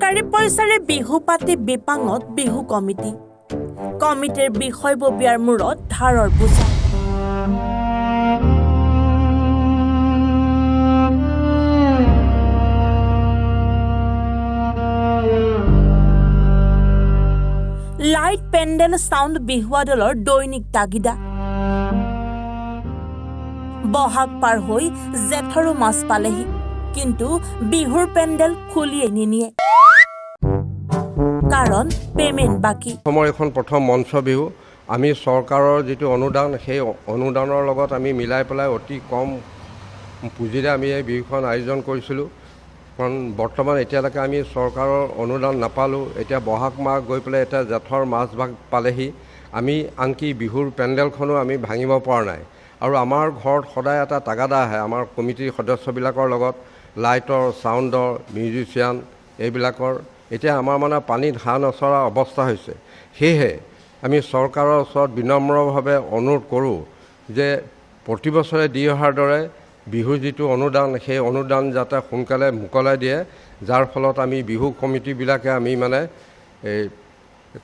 চৰকাৰী পইচাৰে বিহু পাতি বিপাঙত বিহু কমিটি কমিটিৰ বিষয়ববীয়াৰ মূৰত ধাৰৰ বোজা লাইট পেণ্ডেল সাউণ্ড বিহুৱা দলৰ দৈনিক তাগিদা বহাগ পাৰ হৈ জেঠৰো মাছ পালেহি কিন্তু বিহুৰ পেণ্ডেল খুলিয়ে নিনিয়ে কাৰণ পেমেণ্ট বাকি অসমৰ এখন প্ৰথম মঞ্চ বিহু আমি চৰকাৰৰ যিটো অনুদান সেই অনুদানৰ লগত আমি মিলাই পেলাই অতি কম পুঁজিৰে আমি এই বিহুখন আয়োজন কৰিছিলোঁ কাৰণ বৰ্তমান এতিয়ালৈকে আমি চৰকাৰৰ অনুদান নাপালোঁ এতিয়া বহাগ মাহ গৈ পেলাই এতিয়া জেঠৰ মাজভাগ পালেহি আমি আনকি বিহুৰ পেণ্ডেলখনো আমি ভাঙিব পৰা নাই আৰু আমাৰ ঘৰত সদায় এটা তাগাদা আহে আমাৰ কমিটিৰ সদস্যবিলাকৰ লগত লাইটৰ সাউণ্ডৰ মিউজিচিয়ান এইবিলাকৰ এতিয়া আমাৰ মানে পানীত হাঁহ নচৰা অৱস্থা হৈছে সেয়েহে আমি চৰকাৰৰ ওচৰত বিনম্ৰভাৱে অনুৰোধ কৰোঁ যে প্ৰতি বছৰে দি অহাৰ দৰে বিহুৰ যিটো অনুদান সেই অনুদান যাতে সোনকালে মোকলাই দিয়ে যাৰ ফলত আমি বিহু কমিটিবিলাকে আমি মানে এই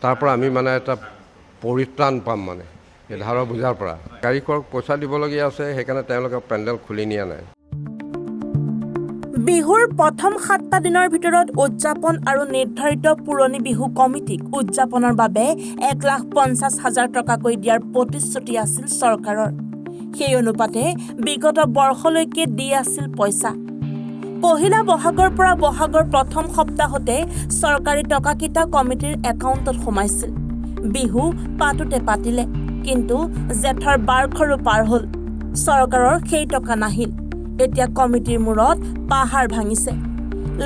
তাৰ পৰা আমি মানে এটা পৰিত্ৰাণ পাম মানে এই ধাৰৰ বোজাৰ পৰা কাৰিকৰক পইচা দিবলগীয়া আছে সেইকাৰণে তেওঁলোকে পেণ্ডেল খুলি নিয়া নাই বিহুৰ প্ৰথম 7টা দিনৰ ভিতৰত উদযাপন আৰু নিৰ্ধাৰিত পুৰণি বিহু কমিটিক উদযাপনৰ বাবে 1,50,000 টকাকৈ দিয়াৰ প্ৰতিশ্ৰুতি আছিল চৰকাৰৰ সেই অনুপাতে বিগত বৰ্ষলৈকে দি আছিল পইচা পহিলা বহাগৰ পৰা বহাগৰ প্ৰথম সপ্তাহতে চৰকাৰী টকাকিটা কমিটিৰ একাউণ্টত সোমাইছিল বিহু পাতোতে পাতিলে কিন্তু জেঠৰ বাৰখৰো পাৰ হ'ল চৰকাৰৰ সেই টকা নাহিল এতিয়া কমিটিৰ মূৰত পাহাৰ ভাঙিছে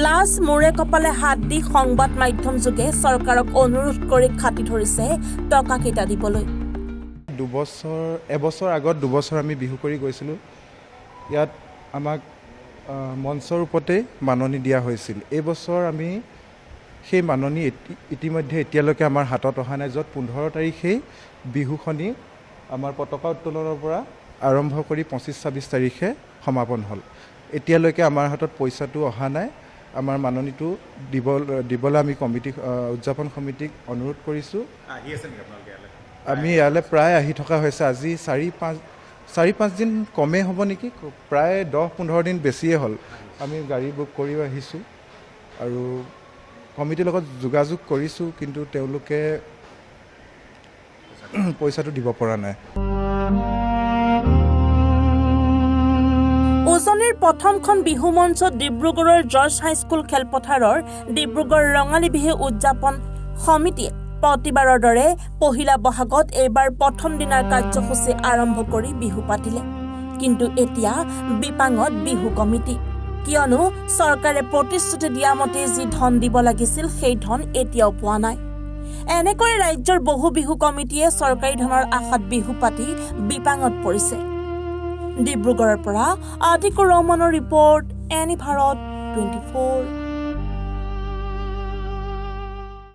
লাজ মূৰে কপালে হাত দি সংবাদ মাধ্যম যোগে চৰকাৰক অনুৰোধ কৰি খাটি ধৰিছে টকাকিটা দিবলৈ এবছৰ আগত 2 বছৰ আমি বিহু কৰি গৈছিলোঁ ইয়াত আমাক মঞ্চৰ ওপৰতে মাননি দিয়া হৈছিল এই বছৰ আমি সেই মাননি ইতিমধ্যে এতিয়ালৈকে আমাৰ হাতত অহা নাই য'ত 15 তাৰিখেই বিহুখনি আমাৰ পতাকা উত্তোলনৰ পৰা আৰম্ভ কৰি 25-26 তাৰিখে সমাপন হ'ল এতিয়ালৈকে আমাৰ হাতত পইচাটো অহা নাই আমাৰ মাননিটো দিবলৈ আমি কমিটি উদযাপন সমিতিক অনুৰোধ কৰিছোঁ আমি ইয়ালৈ প্ৰায় আহি থকা হৈছে আজি 4-5 দিন কমেই হ'ব নেকি প্ৰায় 10-15 দিন বেছিয়ে হ'ল আমি গাড়ী বুক কৰি আহিছোঁ আৰু কমিটিৰ লগত যোগাযোগ কৰিছোঁ কিন্তু তেওঁলোকে পইচাটো দিব পৰা নাই উজনিৰ প্ৰথমখন বিহু মঞ্চত ডিব্ৰুগড়ৰ জৰ্জ হাইস্কুল খেলপথাৰৰ ডিব্ৰুগড় ৰঙালী বিহু উদযাপন সমিতিয়ে প্ৰতিবাৰৰ দৰে পহিলা বহাগত এইবাৰ প্ৰথম দিনাৰ কাৰ্যসূচী আৰম্ভ কৰি বিহু পাতিলে কিন্তু এতিয়া বিপাঙত বিহু কমিটি কিয়নো চৰকাৰে প্ৰতিশ্ৰুতি দিয়া মতে যি ধন দিব লাগিছিল সেই ধন এতিয়াও পোৱা নাই এনেকৈ ৰাজ্যৰ বহু বিহু কমিটিয়ে চৰকাৰী ধনৰ আশাত বিহু পাতি বিপাঙত পৰিছে ডিব্ৰুগড়ৰ পৰা আতিকুৰ ৰহমানৰ ৰিপৰ্ট এনি ভাৰত 24